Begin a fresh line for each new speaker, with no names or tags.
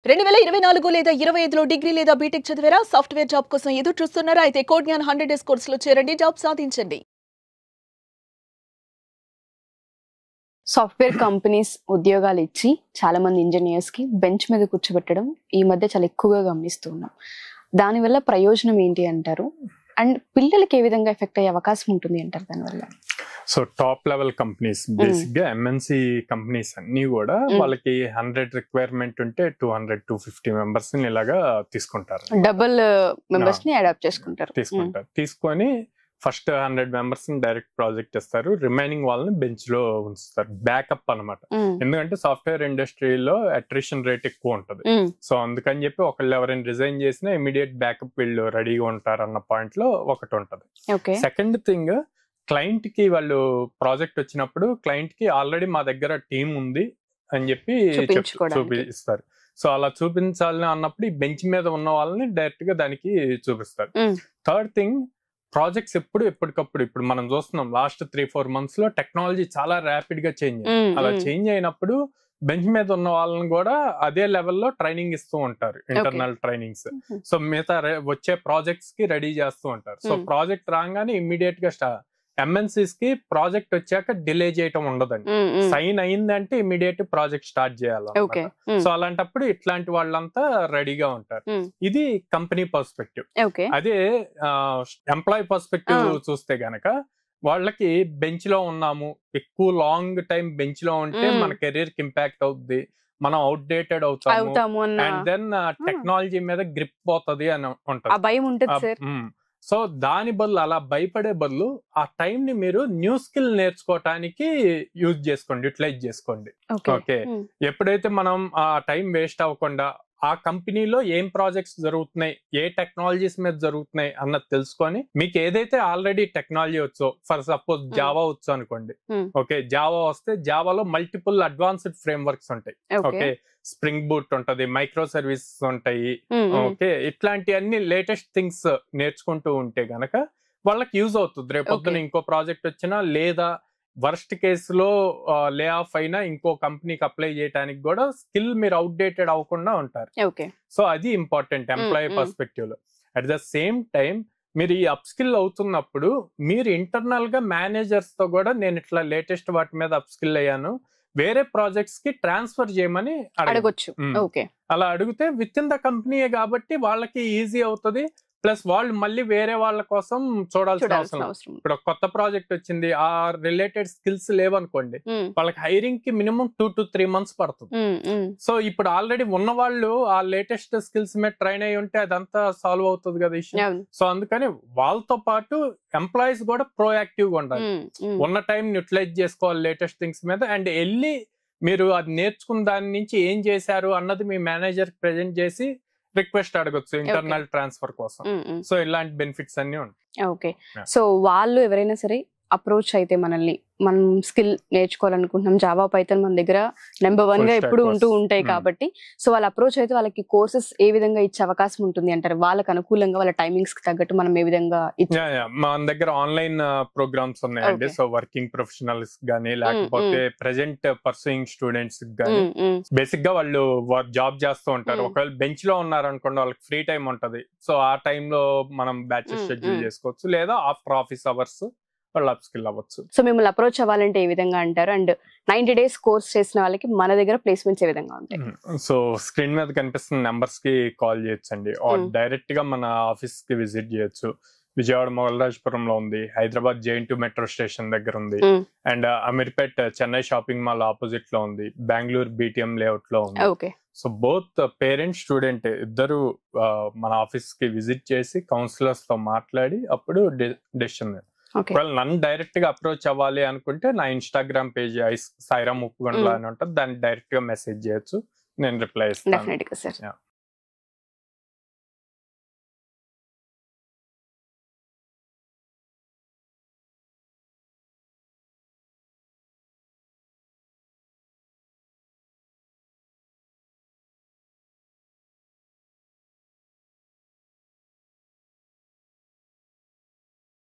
2024 లేదా 25లో డిగ్రీ లేదా బీటెక్ చదివారా? సాఫ్ట్‌వేర్ జాబ్ కోసం ఎదురు చూస్తున్నారా? అయితే కోడ్ జ్ఞాన్ 100 డేస్ కోర్సులో చేరండి, జాబ్ సాధించండి.
సాఫ్ట్‌వేర్ కంపెనీస్ ఉద్యోగాలు ఇచ్చి చాలా మంది ఇంజినీర్స్‌కి బెంచ్ మీద కూర్చోబెట్టడం ఈ మధ్య చాలా ఎక్కువగా గమనిస్తున్నాం. దానివల్ల ప్రయోజనం ఏంటి అంటారు? అండ్ పిల్లలకి ఏ విధంగా ఎఫెక్ట్ అయ్యే అవకాశం ఉంటుంది అంటారు దానివల్ల?
So top level companies basic గా ఎంఎన్సి కంపెనీస్ అన్ని కూడా వాళ్ళకి 100 రిక్వైర్మెంట్ ఉంటే 200-250 మెంబర్స్ ఇలాగా తీసుకుంటారు.
డబుల్ మెంబర్స్ ని అడాప్ట్ చేసుకుంటారు.
తీసుకొని ఫస్ట్ 100 మెంబర్స్ ని డైరెక్ట్ ప్రాజెక్ట్ ఇస్తారు, రిమైనింగ్ వాళ్ళని బెంచ్ లో ఉంచుతారు, బ్యాకప్ అనమాట. ఎందుకంటే సాఫ్ట్వేర్ ఇండస్ట్రీలో అట్రిషన్ రేట్ ఎక్కువ ఉంటది. సో అందుకని చెప్పి ఒకళ్ళు ఎవరైనా రిజైన్ చేసినా ఇమీడియట్ బ్యాకప్ వీళ్ళు రెడీగా ఉంటారు అన్న పాయింట్ లో ఒకటి ఉంటది. సెకండ్ థింగ్, క్లయింట్ కి వాళ్ళు ప్రాజెక్ట్ వచ్చినప్పుడు క్లయింట్ కి ఆల్రెడీ మా దగ్గర టీం ఉంది అని చెప్పి చూపిస్తారు. సో అలా చూపించాలని అన్నప్పుడు ఈ బెంచ్ మీద ఉన్న వాళ్ళని డైరెక్ట్ గా దానికి చూపిస్తారు. థర్డ్ థింగ్, ప్రాజెక్ట్స్ ఎప్పటికప్పుడు ఇప్పుడు మనం చూస్తున్నాం లాస్ట్ 3-4 months లో టెక్నాలజీ చాలా ర్యాపిడ్ గా చేంజ్ అయింది. అలా చేంజ్ అయినప్పుడు బెంచ్ మీద ఉన్న వాళ్ళని కూడా అదే లెవెల్లో ట్రైనింగ్ ఇస్తూ ఉంటారు, ఇంటర్నల్ ట్రైనింగ్స్. సో మిగతా వచ్చే ప్రాజెక్ట్స్ కి రెడీ చేస్తూ ఉంటారు. సో ప్రాజెక్ట్ రాగానే ఇమ్మీడియట్ గా ఎంఎన్సీస్ కి ప్రాజెక్ట్ వచ్చాక డిలే చేయటం ఉండదండి. సైన్ అయిందంటే ఇమీడియట్ ప్రాజెక్ట్ స్టార్ట్ చేయాలి. సో అలాంటప్పుడు ఇట్లాంటి వాళ్ళంతా రెడీగా ఉంటారు. ఇది కంపెనీ పర్స్పెక్టివ్. అదే ఎంప్లాయీ పర్స్పెక్టివ్ చూస్తే గనక వాళ్ళకి బెంచ్ లో ఉన్నాము, ఎక్కువ లాంగ్ టైం బెంచ్ లో ఉంటే మన కెరీర్ కి ఇంపాక్ట్ అవుతుంది, మనం అవుట్డేటెడ్ అవుతాము, అండ్ దెన్ టెక్నాలజీ మీద గ్రిప్ పోతుంది అని ఉంటుంది. సో దాని బదులు, అలా భయపడే బదులు ఆ టైం ని మీరు న్యూ స్కిల్ నేర్చుకోవటానికి యూజ్ చేసుకోండి, యూటిలైజ్ చేసుకోండి. ఓకే, ఎప్పుడైతే మనం ఆ టైం వేస్ట్ అవ్వకుండా ఆ కంపెనీలో ఏం ప్రాజెక్ట్స్ జరుగుతున్నాయి, ఏ టెక్నాలజీస్ మీద జరుగుతున్నాయి అన్నది తెలుసుకొని, మీకు ఏదైతే ఆల్రెడీ టెక్నాలజీ వచ్చో, ఫర్ సపోజ్ జావా వచ్చు అనుకోండి. ఓకే, జావా వస్తే జావాలో మల్టిపుల్ అడ్వాన్స్డ్ ఫ్రేమ్ వర్క్స్ ఉంటాయి. ఓకే, స్ప్రింగ్ బూట్ ఉంటది, మైక్రో సర్వీసెస్ ఉంటాయి. ఓకే, ఇట్లాంటి అన్ని లేటెస్ట్ థింగ్స్ నేర్చుకుంటూ ఉంటే గనక వాళ్ళకి యూజ్ అవుతుంది. రేపొద్దున ఇంకో ప్రాజెక్ట్ వచ్చినా, లేదా వర్స్ట్ కేసులో లే ఆఫ్ అయినా ఇంకో కంపెనీకి అప్లై చేయడానికి కూడా స్కిల్ మీరు అవుట్డేటెడ్ అవ్వకుండా ఉంటారు. సో అది ఇంపార్టెంట్ ఎంప్లాయీ పర్స్పెక్టివ్ లో. అట్ ద సేమ్ టైం మీరు ఈ అప్ స్కిల్ అవుతున్నప్పుడు మీరు ఇంటర్నల్ గా మేనేజర్స్ తో కూడా నేను ఇట్లా లేటెస్ట్ వాటి మీద అప్ స్కిల్ అయ్యాను, వేరే ప్రాజెక్ట్స్ కి ట్రాన్స్ఫర్ చేయమని అడగొచ్చు. అలా అడిగితే విత్ ఇన్ ద కంపెనీయే కాబట్టి వాళ్ళకి ఈజీ అవుతుంది. ప్లస్ వాళ్ళు మళ్ళీ వేరే వాళ్ళ కోసం చూడాల్సిన అవసరం. ఇప్పుడు కొత్త ప్రాజెక్ట్ వచ్చింది, ఆ రిలేటెడ్ స్కిల్స్ లేవనుకోండి, వాళ్ళకి హైరింగ్ కి మినిమం 2 to 3 months పడుతుంది. సో ఇప్పుడు ఆల్రెడీ ఉన్న వాళ్ళు ఆ లేటెస్ట్ స్కిల్స్ మీద ట్రైన్ అయి ఉంటే అదంతా సాల్వ్ అవుతుంది కదా ఇష్యూ. సో అందుకని వాళ్ళతో పాటు ఎంప్లాయీస్ కూడా ప్రోయాక్టివ్ గా ఉండాలి, ఉన్న టైం యూటిలైజ్ చేసుకోవాలి లేటెస్ట్ థింగ్స్ మీద. అండ్ వెళ్ళి మీరు అది నేర్చుకున్న దాని నుంచి ఏం చేశారు అన్నది మీ మేనేజర్ ప్రెజెంట్ చేసి రిక్వెస్ట్ అడగొచ్చు ఇంటర్నల్ ట్రాన్స్ఫర్ కోసం. సో ఇలాంటి బెనిఫిట్స్ అన్ని ఉంటాయి.
ఓకే, సో వాళ్ళు ఎవరైనా సరే అప్రోచ్ అయితే మనల్ని, మనం స్కిల్ నేర్చుకోవాలనుకుంటున్నాం, జావా పైథాన్ మన దగ్గర నెంబర్ 1 గా ఎప్పుడు ఉంటూ ఉంటాయి కాబట్టి, సో వాళ్ళ అప్రోచ్ అయితే వాళ్ళకి కోర్సెస్ ఏ విధంగా ఇచ్చే అవకాశం ఉంటుంది అంటారు? వాళ్ళకి అనుకూలంగా వాళ్ళ టైమింగ్స్ కి తగ్గట్టు మనం ఏ విధంగా
మన దగ్గర ఆన్లైన్ ప్రోగ్రామ్స్ ఉన్నాయండి. సో వర్కింగ్ ప్రొఫెషనల్స్ గానీ, లేకపోతే ప్రెసెంట్ పర్సూయింగ్ స్టూడెంట్స్ గానీ, బేసిక్ గా వాళ్ళు జాబ్ చేస్తూ ఉంటారు. ఒకవేళ బెంచ్ లో ఉన్నారు అనుకోండి, వాళ్ళకి ఫ్రీ టైం ఉంటది. సో ఆ టైంలో మనం బ్యాచెస్ షెడ్యూల్ చేసుకోవచ్చు, లేదా ఆఫ్టర్ ఆఫీస్ అవర్స్ వాళ్ళు అప్ స్కిల్ అవ్వచ్చు.
సో మిమ్మల్ని అప్రోచ్ అవ్వాలంటే ఏ విధంగా అంటారు? అండ్ 90 days కోర్స్ చేసిన వాళ్ళకి మన దగ్గర ప్లేస్మెంట్స్ ఏ విధంగా ఉంటాయి?
సో స్క్రీన్ మీద కనిపిస్తున్న నెంబర్స్ కి కాల్ చేయొచ్చండి, డైరెక్ట్ గా మన ఆఫీస్ కి విజిట్ చేయొచ్చు. విజయవాడ మొగల్రాజపురంలో ఉంది, హైదరాబాద్ JNT మెట్రో స్టేషన్ దగ్గర ఉంది, and Ameerpet Chennai shopping mall opposite లో ఉంది, బెంగళూరు BTM లేఅవుట్ లో ఉంది. సో బోత్ పేరెంట్ స్టూడెంట్ ఇద్దరు మన ఆఫీస్ కి విజిట్ చేసి కౌన్సిలర్స్ తో మాట్లాడి అప్పుడు డెసిషన్. ఒకవేళ నన్ను డైరెక్ట్ గా అప్రోచ్ అవ్వాలి అనుకుంటే నా ఇన్స్టాగ్రామ్ పేజ్ సాయిరామ్ ఉప్పుగొండల అని ఉంటుంది, దాన్ని డైరెక్ట్ గా మెసేజ్ చేయొచ్చు, నేను రిప్లై ఇస్తాను.